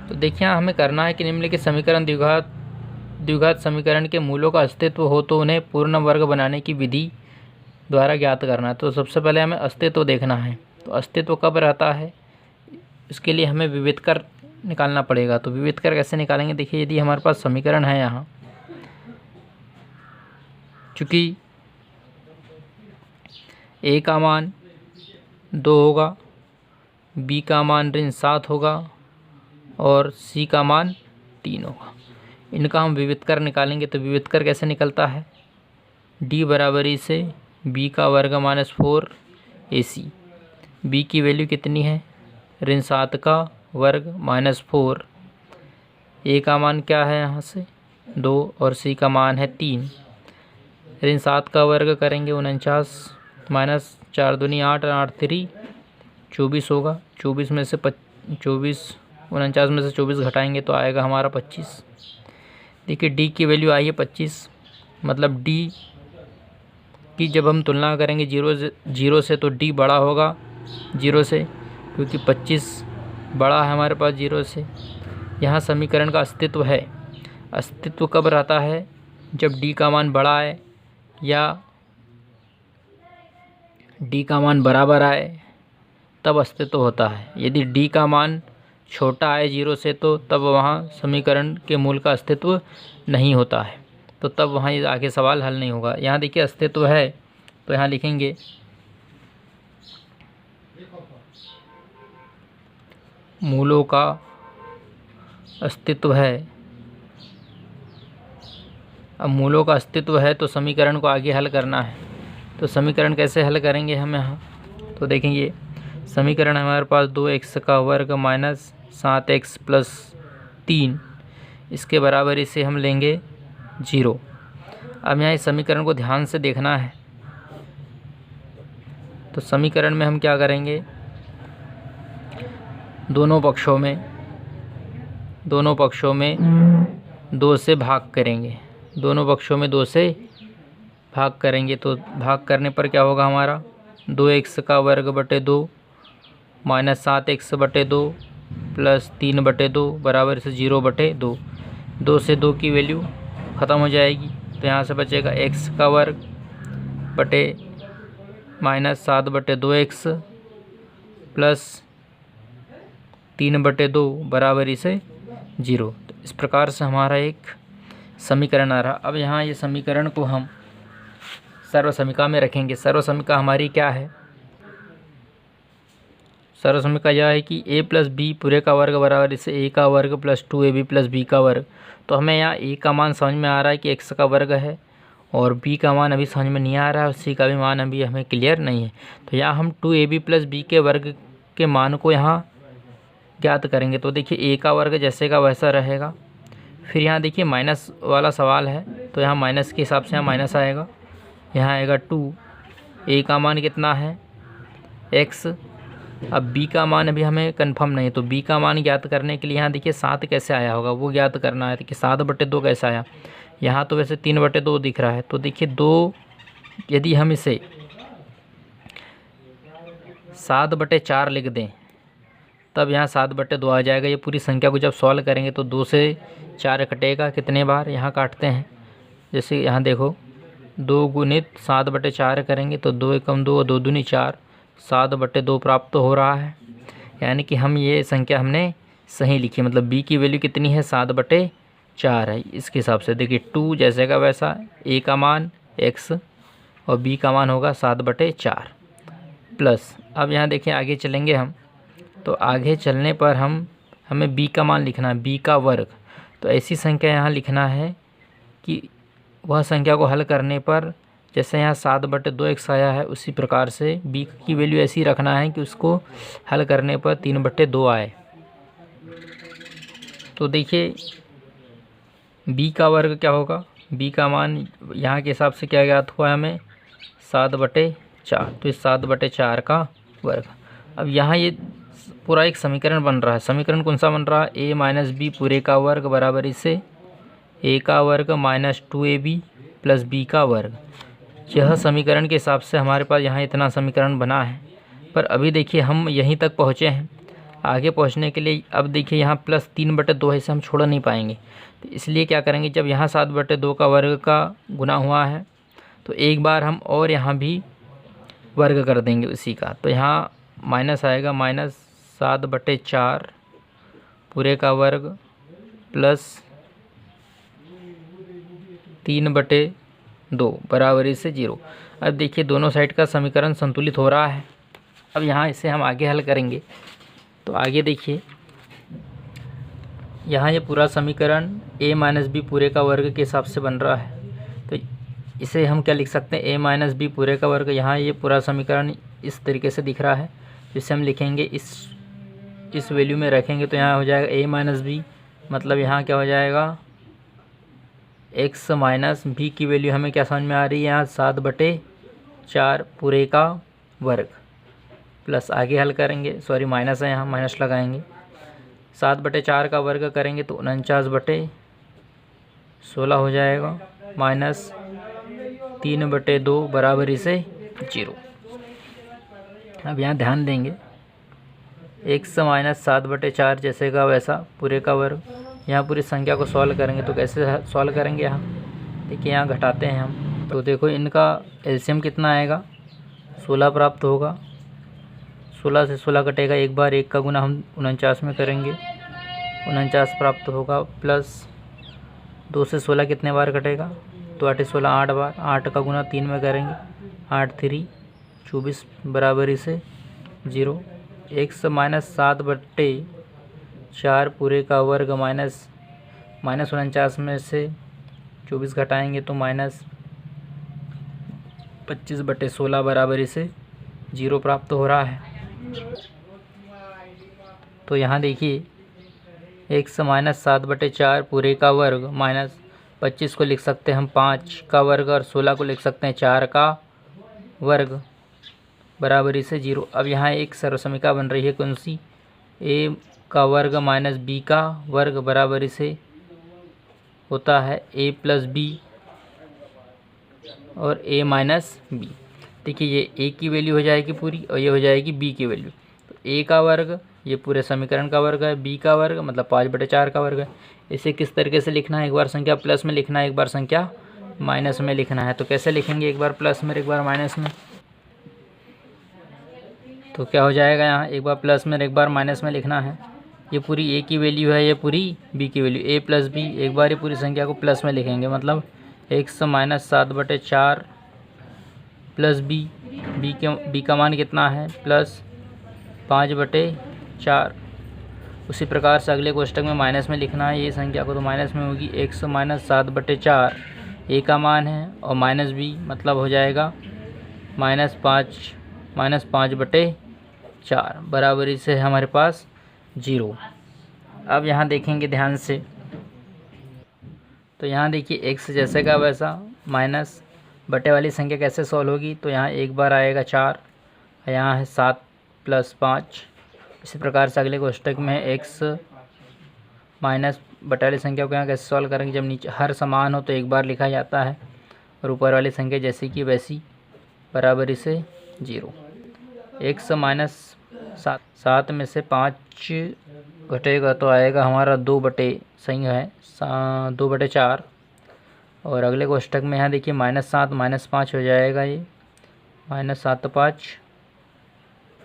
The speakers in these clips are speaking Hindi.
तो देखिए यहाँ हमें करना है कि निम्नलिखित समीकरण द्विघात समीकरण के मूलों का अस्तित्व हो तो उन्हें पूर्ण वर्ग बनाने की विधि द्वारा ज्ञात करना है। तो सबसे पहले हमें अस्तित्व देखना है। तो अस्तित्व कब रहता है, इसके लिए हमें विविधकर निकालना पड़ेगा। तो विविधकर कैसे निकालेंगे, देखिए यदि हमारे पास समीकरण है यहाँ, चूँकि ए का मान 2 होगा, बी का मान ऋण 7 होगा और सी का मान 3 होगा। इनका हम विविधकर निकालेंगे। तो विविधकर कैसे निकलता है, डी बराबर ई से बी का वर्ग माइनस 4 AC। बी की वैल्यू कितनी है, ऋण 7 का वर्ग माइनस 4। ए का मान क्या है यहाँ से 2 और सी का मान है 3। ऋण 7 का वर्ग करेंगे 49 माइनस 4 दूनी 8 और 8 3 24 होगा। 24 में से 49 में से 24 घटाएंगे तो आएगा हमारा 25। देखिए डी की वैल्यू आई है 25, मतलब डी की जब हम तुलना करेंगे जीरो से तो डी बड़ा होगा 0 से, क्योंकि 25 बड़ा है हमारे पास 0 से। यहाँ समीकरण का अस्तित्व है। अस्तित्व कब रहता है, जब डी का मान बड़ा है या डी का मान बराबर आए तब अस्तित्व होता है। यदि डी का मान छोटा है 0 से तो तब वहाँ समीकरण के मूल का अस्तित्व नहीं होता है, तो तब वहाँ ये आगे सवाल हल नहीं होगा। यहाँ देखिए अस्तित्व है तो यहाँ लिखेंगे मूलों का अस्तित्व है। अब मूलों का अस्तित्व है तो समीकरण को आगे हल करना है। तो समीकरण कैसे हल करेंगे हम यहाँ, तो देखेंगे समीकरण हमारे पास 2x का वर्ग माइनस 7x प्लस 3, इसके बराबर इसे हम लेंगे 0। अब यहाँ इस समीकरण को ध्यान से देखना है। तो समीकरण में हम क्या करेंगे, दोनों पक्षों में 2 से भाग करेंगे। दोनों पक्षों में 2 से भाग करेंगे तो भाग करने पर क्या होगा हमारा, 2x का वर्ग बटे 2 माइनस 7x बटे 2 प्लस 3 बटे 2 बराबर से 0 बटे 2। 2 से 2 की वैल्यू ख़त्म हो जाएगी तो यहाँ से बचेगा x का वर्ग बटे माइनस 7 बटे 2x प्लस 3 बटे 2 बराबरी से 0। तो इस प्रकार से हमारा एक समीकरण आ रहा। अब यहाँ ये समीकरण को हम सर्वसमीका में रखेंगे। सर्वसमीका हमारी क्या है, सर्वसमीका यह है कि a प्लस बी पूरे का वर्ग बराबर इसे a का वर्ग प्लस 2ab प्लस b का वर्ग। तो हमें यहाँ a का मान समझ में आ रहा है कि x का वर्ग है और b का मान अभी समझ में नहीं आ रहा है और c का भी मान अभी हमें क्लियर नहीं है। तो यहाँ हम 2ab प्लस b के वर्ग के मान को यहाँ ज्ञात करेंगे। तो देखिए a का वर्ग जैसे का वैसा रहेगा। फिर यहाँ देखिए माइनस वाला सवाल है तो यहाँ माइनस के हिसाब से यहाँ माइनस आएगा, यहाँ आएगा 2। a का मान कितना है x। अब b का मान अभी हमें कंफर्म नहीं है तो b का मान ज्ञात करने के लिए यहाँ देखिए 7 कैसे आया होगा वो ज्ञात करना है। देखिए 7 बटे 2 कैसे आया, यहाँ तो वैसे 3 बटे 2 दिख रहा है। तो देखिए 2, यदि हम इसे 7 बटे 4 लिख दें तब यहाँ 7 बटे 2 आ जाएगा। ये पूरी संख्या को जब सॉल्व करेंगे तो 2 से 4 कटेगा, कितने बार यहाँ काटते हैं, जैसे यहाँ देखो 2 गुणित 7 बटे 4 करेंगे तो 2 एकम 2 और 2 दूनी 4, 7 बटे 2 प्राप्त हो रहा है। यानी कि हम ये संख्या हमने सही लिखी, मतलब b की वैल्यू कितनी है 7 बटे 4 है। इसके हिसाब से देखिए 2 जैसे का वैसा, a का मान x और b का मान होगा 7 बटे 4 प्लस। अब यहाँ देखिए आगे चलेंगे हम, तो आगे चलने पर हमें b का मान लिखना है, b का वर्ग। तो ऐसी संख्या यहाँ लिखना है कि वह संख्या को हल करने पर जैसे यहाँ 7 बटे 2x आया है उसी प्रकार से b की वैल्यू ऐसी रखना है कि उसको हल करने पर 3 बटे 2 आए। तो देखिए b का वर्ग क्या होगा, b का मान यहाँ के हिसाब से क्या ज्ञात हुआ है हमें 7 बटे 4, तो इस 7 बटे 4 का वर्ग। अब यहाँ ये पूरा एक समीकरण बन रहा है। समीकरण कौन सा बन रहा है, a माइनस बी पूरे का वर्ग बराबर इसे a का वर्ग माइनस 2ab प्लस b का वर्ग। यह समीकरण के हिसाब से हमारे पास यहाँ इतना समीकरण बना है। पर अभी देखिए हम यहीं तक पहुँचे हैं, आगे पहुंचने के लिए अब देखिए यहाँ +3/2 है, इसे हम छोड़ नहीं पाएंगे। तो इसलिए क्या करेंगे, जब यहाँ 7/2 का वर्ग का गुना हुआ है तो एक बार हम और यहाँ भी वर्ग कर देंगे उसी का। तो यहाँ माइनस आएगा, -7/4 पूरे का वर्ग प्लस 3/2 बराबरी से 0। अब देखिए दोनों साइड का समीकरण संतुलित हो रहा है। अब यहाँ इसे हम आगे हल करेंगे। तो आगे देखिए यहाँ ये पूरा समीकरण a - b पूरे का वर्ग के हिसाब से बन रहा है। तो इसे हम क्या लिख सकते हैं, a - b पूरे का वर्ग। यहाँ ये पूरा समीकरण इस तरीके से दिख रहा है। इसे हम लिखेंगे इस वैल्यू में रखेंगे तो यहाँ हो जाएगा a - b, मतलब यहाँ क्या हो जाएगा, x - b की वैल्यू हमें क्या समझ में आ रही है, यहाँ 7/4 पूरे का वर्ग प्लस आगे हल करेंगे, सॉरी माइनस है यहाँ, माइनस लगाएंगे। 7/4 का वर्ग करेंगे तो 49/16 हो जाएगा, माइनस 3/2 बराबरी से 0। अब यहाँ ध्यान देंगे, x - 7/4 जैसे का वैसा पूरे का वर्ग। यहाँ पूरी संख्या को सॉल्व करेंगे तो कैसे सॉल्व करेंगे, यहाँ देखिए यहाँ घटाते हैं हम। तो देखो इनका एलसीएम कितना आएगा, 16 प्राप्त होगा। 16 से 16 कटेगा, एक बार 1 का गुना हम 49 में करेंगे, 49 प्राप्त होगा। प्लस 2 से 16 कितने बार कटेगा, तो 8 16 8 बार, 8 का गुना 3 में करेंगे, 8 3 24 बराबरी से 0। x - 7/4 पूरे का वर्ग माइनस 49 में से 24 घटाएंगे तो -25/16 बराबरी से 0 प्राप्त हो रहा है। तो यहाँ देखिए x - 7/4 पूरे का वर्ग माइनस 25 को लिख सकते हैं हम 5 का वर्ग और 16 को लिख सकते हैं 4 का वर्ग बराबरी से 0। अब यहाँ एक सर्वसमीका बन रही है कौन सी, a का वर्ग माइनस b का वर्ग बराबरी से होता है a + b और a - b। देखिए ये a की वैल्यू हो जाएगी पूरी और ये हो जाएगी b की वैल्यू। तो a का वर्ग ये पूरे समीकरण का वर्ग है, b का वर्ग मतलब 5/4 का वर्ग है। इसे किस तरीके से लिखना है, एक बार संख्या प्लस में लिखना है, एक बार संख्या माइनस में लिखना है। तो कैसे लिखेंगे, एक बार प्लस में एक बार माइनस में। तो क्या हो जाएगा, यहाँ एक बार प्लस में एक बार माइनस में लिखना है। ये पूरी a की वैल्यू है, ये पूरी b की वैल्यू, a + b। एक बार ये पूरी संख्या को प्लस में लिखेंगे, मतलब x - 7/4 प्लस b का मान कितना है, प्लस 5/4। उसी प्रकार से अगले कोष्टक में माइनस में लिखना है ये संख्या को, तो माइनस में होगी x - 7/4 a का मान है और माइनस b मतलब हो जाएगा -5/4 बराबरी से हमारे पास 0। अब यहाँ देखेंगे ध्यान से, तो यहाँ देखिए x जैसे का वैसा, माइनस बटे वाली संख्या कैसे सॉल्व होगी, तो यहाँ एक बार आएगा 4, यहाँ है 7 + 5। इसी प्रकार से अगले कोष्टक में x माइनस बटे वाली संख्या को यहाँ कैसे सॉल्व करेंगे, जब नीचे हर समान हो तो एक बार लिखा जाता है और ऊपर वाली संख्या जैसी की वैसी बराबरी से 0। x - 7 में से 5 घटेगा तो आएगा हमारा 2/4। और अगले कोष्टक में यहाँ देखिए -7 - 5 हो जाएगा, ये -7 5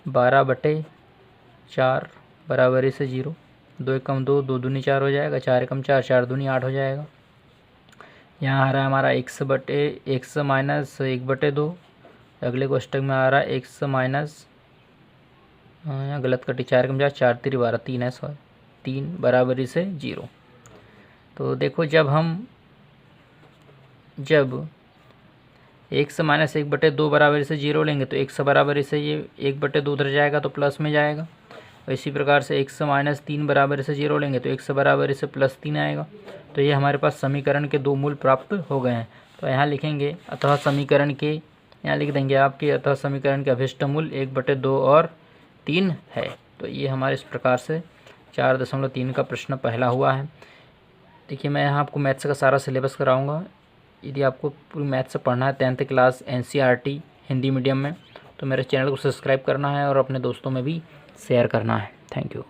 12/4 बराबरी से 0। 2 एकम 2, 2 दूनी 4 हो जाएगा, 4 एकम 4, 4 दूनी 8 हो जाएगा। यहाँ आ रहा है हमारा x - 1/2। अगले कोष्टक में आ रहा है x माइनस, यहाँ गलत कटी, 4 एकम 4, 4 3 12, 3 है सॉरी, 3 बराबरी से 0। तो देखो जब x - 1/2 बराबरी से 0 लेंगे तो x बराबरी से ये 1/2 उधर जाएगा तो प्लस में जाएगा। और इसी प्रकार से x - 3 बराबरी से 0 लेंगे तो x बराबरी से +3 आएगा। तो ये हमारे पास समीकरण के 2 मूल प्राप्त हो गए हैं। तो यहाँ लिखेंगे अतः समीकरण के, यहाँ लिख देंगे आपके अतः समीकरण के अभिष्ट मूल 1/2 और 3 है। तो ये हमारे इस प्रकार से 4.3 का प्रश्न पहला हुआ है। देखिए मैं यहाँ आपको मैथ्स का सारा सिलेबस कराऊंगा। यदि आपको पूरी मैथ्स से पढ़ना है 10th class NCERT Hindi medium में, तो मेरे चैनल को सब्सक्राइब करना है और अपने दोस्तों में भी शेयर करना है। Thank you.